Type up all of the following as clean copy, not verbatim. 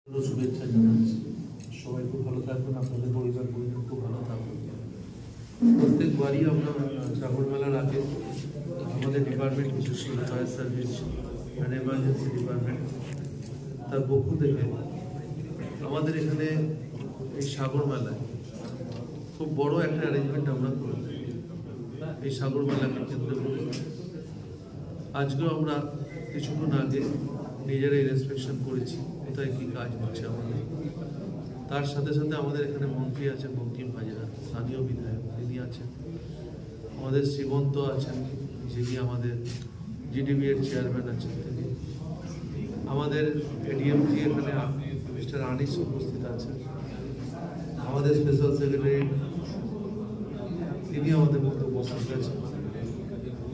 শুভেচ্ছা জানাচ্ছি। সবাই খুব ভালো থাকবেন, আপনাদের পরিবার খুব ভালো থাকবেন। প্রত্যেকবারই আমরা শ্রাবণ মেলার আগে আমাদের ডিপার্টমেন্ট, বিশেষ করে fire service and emergency department, তার পক্ষ থেকে আমাদের এখানে এই সাগর মেলায় খুব বড় একটা অ্যারেঞ্জমেন্ট আমরা করি। এই সাগর মেলাকে কেন্দ্র করে আজকেও আমরা কিছুক্ষণ আগে নিজেরাই ইন্সপেকশন করেছি কোথায় কী কাজ হচ্ছে আমাদের। তার সাথে সাথে আমাদের এখানে মন্ত্রী আছেন বঙ্কিম হাজরা, স্থানীয় বিধায়ক তিনি আছেন, আমাদের শ্রীমন্ত আছেন যিনি আমাদের জিডিবি এর চেয়ারম্যান আছেন তিনি, আমাদের এডিএমজি এখানে মিস্টার আনিস উপস্থিত আছেন, আমাদের স্পেশাল সেক্রেটারি তিনি আমাদের মধ্যে উপস্থিত আছেন,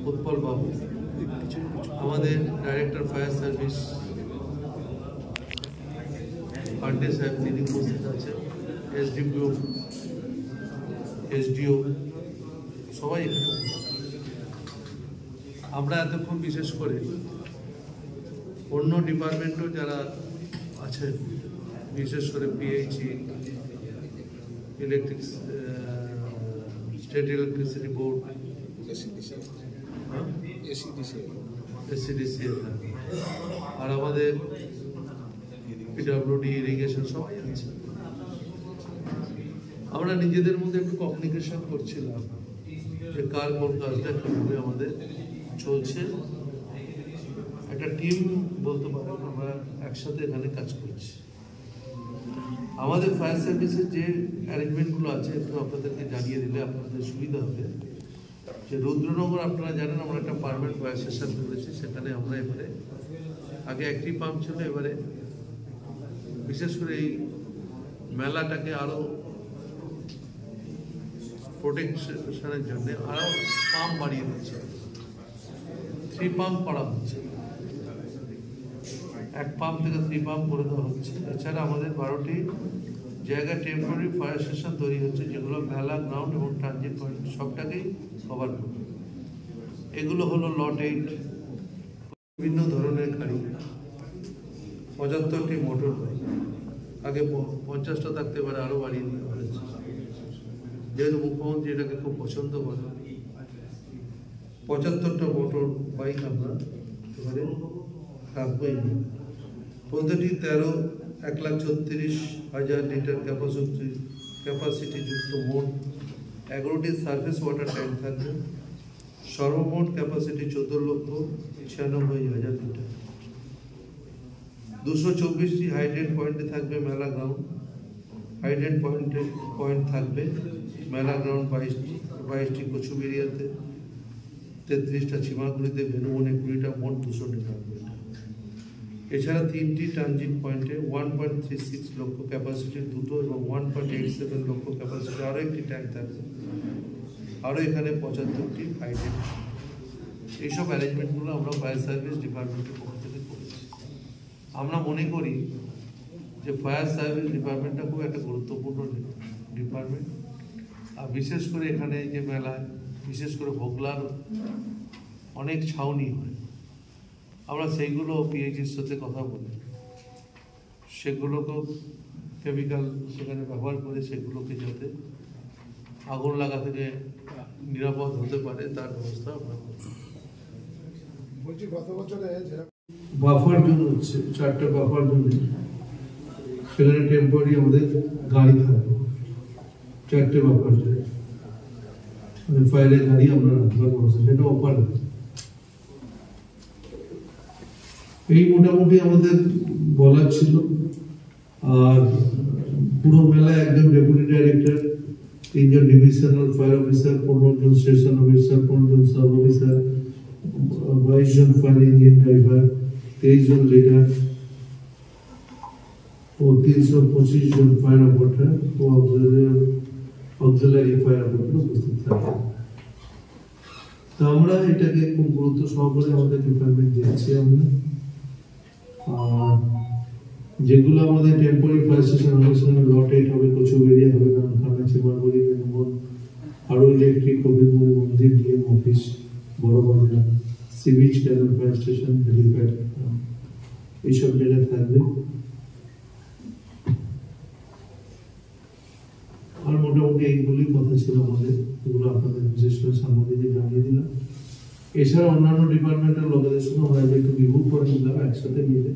উৎপল বাবু, আমাদের ডাইরেক্টর ফায়ার সার্ভিস পান্ডে সাহেব তিনি উপস্থিত আছেন, এসডিপিও, এসডিও সবাই এখানে। আমরা এতক্ষণ বিশেষ করে অন্য ডিপার্টমেন্টও যারা আছেন, বিশেষ করে PHE, electric, state electricity board, ACDC, আর আমাদের পিডব্লিউডি, ইরিগেশন সবাই আছে। আমরা নিজেদের মধ্যে একটু কমিউনিকেশন করছিলাম যে কার কোন কাজটা কিভাবে আমাদের চলছে। একটা টিম বলতে পারেন, আমরা একসাথে এখানে কাজ করছি। আমাদের ফায়ার সার্ভিসের যে অ্যারেঞ্জমেন্টগুলো আছে একটু আপনাদেরকে জানিয়ে দিলে আপনাদের সুবিধা হবে। যে রুদ্রনগর আপনারা জানেন আমরা একটা পারমানেন্ট ফায়ার স্টেশন করেছি, সেখানে আমরা এবারে আগে একটি পাম্প ছিল, এবারে বিশেষ করে এই মেলাটাকে আরো প্রোটেকশনের জন্য আরো পাম্প বাড়িয়ে দিচ্ছে, 3 পাম্প করা হচ্ছে, 1 পাম্প থেকে 3 পাম্প করে দেওয়া হচ্ছে। এছাড়া আমাদের 12টি জায়গায় টেম্পোরারি ফায়ার স্টেশন তৈরি হচ্ছে, যেগুলো মেলা গ্রাউন্ড এবং ট্রানজিট পয়েন্ট সবটাকেই কভার করবে। এগুলো হলো লট 8, বিভিন্ন ধরনের গাড়ি, 75টি মোটর বাইক, আগে 50টা থাকতে পারে, আরো বাড়িয়ে দেওয়া হয়েছে, যেহেতু মুখ্যমন্ত্রী এটাকে খুব পছন্দ করে। 75টা মোটর বাইক আমরা এবারে রাখবোই। প্রতিটি 1,36,000 লিটার ক্যাপাসিটি যুক্ত মোট 11টি সার্ফেস ওয়াটার ট্যাঙ্ক থাকবে। সর্বমোট ক্যাপাসিটি 14,96,000 লিটার। 224টি হাইড্রেট পয়েন্টে থাকবে মেলা গ্রাউন্ড, হাইড্রেট পয়েন্ট থাকবে মেলা গ্রাউন্ড 22টি কচুবেড়িয়াতে, 33টা ছিমাগুড়িতে, বেনুবনে 20টা, মোট 200টি থাকবে। এছাড়া 3টি ট্রানজিট পয়েন্টে 1.36 লক্ষ ক্যাপাসিটির 2টো এবং 1.87 লক্ষ ক্যাপাসিটির আরও একটি ট্যাঙ্ক থাকবে। আরও এখানে 75টি হাইড্রেট। এইসব অ্যারেঞ্জমেন্টগুলো আমরা ফায়ার সার্ভিস ডিপার্টমেন্টের পক্ষ থেকে করেছি। আমরা মনে করি যে ফায়ার সার্ভিস ডিপার্টমেন্টটা খুব একটা গুরুত্বপূর্ণ ডিপার্টমেন্ট। আর বিশেষ করে এখানে যে মেলায়, বিশেষ করে ভোগলার অনেক ছাউনি হয়, আমরা সেইগুলো পিএইচির সাথে কথা বলি, সেগুলোকেও কেমিক্যাল সেখানে ব্যবহার করে সেগুলোকে যাতে আগুন লাগা থেকে নিরাপদ হতে পারে তার ব্যবস্থা আমরা করি। বলছি গত বছরে বাফার জোন হচ্ছে 4টা বাফার জোনে, সেখানে টেম্পোরারি আমাদের গাড়ি থাকবে 4টে বাফার জোনে, মানে ফায়ারের গাড়ি আমরা রাখবার ব্যবস্থা, সেটা অপার। এই মোটামুটি আমাদের বলার ছিল। আর পুরো মেলায় একজন ডেপুটি ডাইরেক্টর, 3 জন ডিভিশনাল ফায়ার অফিসার, 15 জন স্টেশন অফিসার, 15 জন সাব অফিসার, 22 জন ফায়ার ইঞ্জিন ড্রাইভার, 23 জন লিডার ও 325 জন ফায়ার অপারেটর ও অক্সিলারি ফায়ার অপারেটর উপস্থিত থাকে। তো আমরা এটাকে খুব গুরুত্ব সহকারে আমাদের ডিপার্টমেন্ট দিচ্ছি আমরা। আর যেগুলো আমাদের টেম্পোরারি ফায়ার স্টেশন হবে, সেখানে লট 8 হবে, কচুবেড়িয়া হবে, নামখানা, চিমাগুড়ি, বেনুবন, আরো ইলেকট্রিক, কবিরপুর মন্দির, ডিএম অফিস, বড় বাজার, sea beach, canal fire station, helipad, এইসব জায়গায় থাকবে। মোটামুটি এইগুলি কথা ছিল আমাদের, এগুলো আপনাদের বিশেষ করে সাংবাদিকদের জানিয়ে দিলাম। এছাড়া অন্যান্য ডিপার্টমেন্টের লোকেদের সঙ্গে আমরা একটু রিভিউ করে নিলাম একসাথে মিলে,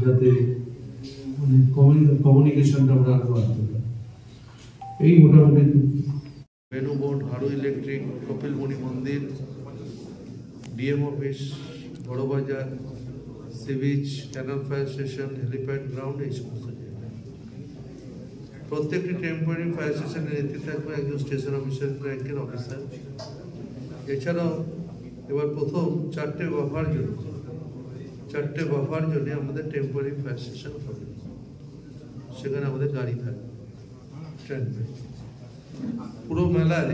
যাতে মানে কমিউনিকেশনটা আমরা আরো বাড়তে পারি। এই মোটামুটি ভেনু বোর্ড, হাড়ু ইলেকট্রিক, কপিলমণি মন্দির, DM office, Barabazar, sea beach, canal fire station, helipad ground, এই সমস্ত জায়গায় প্রত্যেকটি টেম্পোরারি ফায়ার স্টেশনের নেতৃত্বে থাকবে একজন স্টেশন অফিসার র্যাঙ্কের অফিসার। এছাড়াও এবার প্রথম 4টে বাফার জন্য আমাদের টেম্পোরারি ফায়ার স্টেশন হবে, সেখানে আমাদের গাড়ি থাকবে ট্রেন। পুরো মেলায়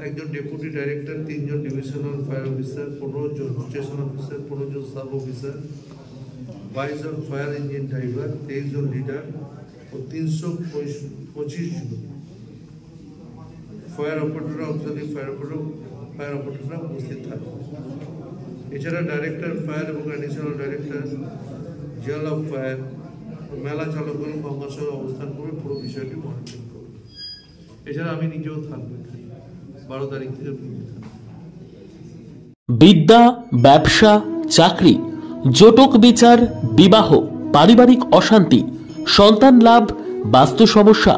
একজন ডেপুটি ডাইরেক্টর, 3 জন ডিভিশনাল ফায়ার অফিসার, 15 জন স্টেশন অফিসার, 15 জন সাব অফিসার, 22 জন ফায়ার ইঞ্জিন ড্রাইভার, 23 জন লিডার ও 325 জন ফায়ার অপারেটর, অক্সিলারি ফায়ার অপারেটররা উপস্থিত থাকবে। এছাড়া ডাইরেক্টর ফায়ার এবং additional director general of fire মেলা চালকগণ গঙ্গাসাগরে অবস্থান করে পুরো বিষয়টি মনিটরিং করবে। এছাড়া আমি নিজেও থাকবো 12 তারিখ থেকে। বিদ্যা, ব্যবসা, চাকরি, জটক বিচার, বিবাহ, পারিবারিক অশান্তি, সন্তান লাভ, বাস্তু সমস্যা,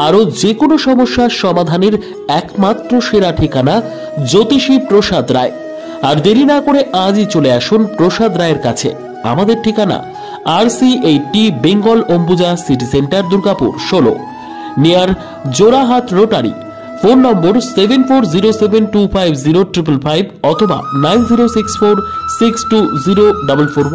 আরো যে কোনো সমস্যার সমাধানের একমাত্র সেরা ঠিকানা জ্যোতিষী প্রসাদ রায়। আর দেরি না করে আজই চলে আসুন প্রসাদ রায়ের কাছে। আমাদের ঠিকানা RC80 Bengal Ambuja city centre, Durgapur 16, near Jorhat rotary. Phone নম্বর 7407250555 অথবা 9064620444।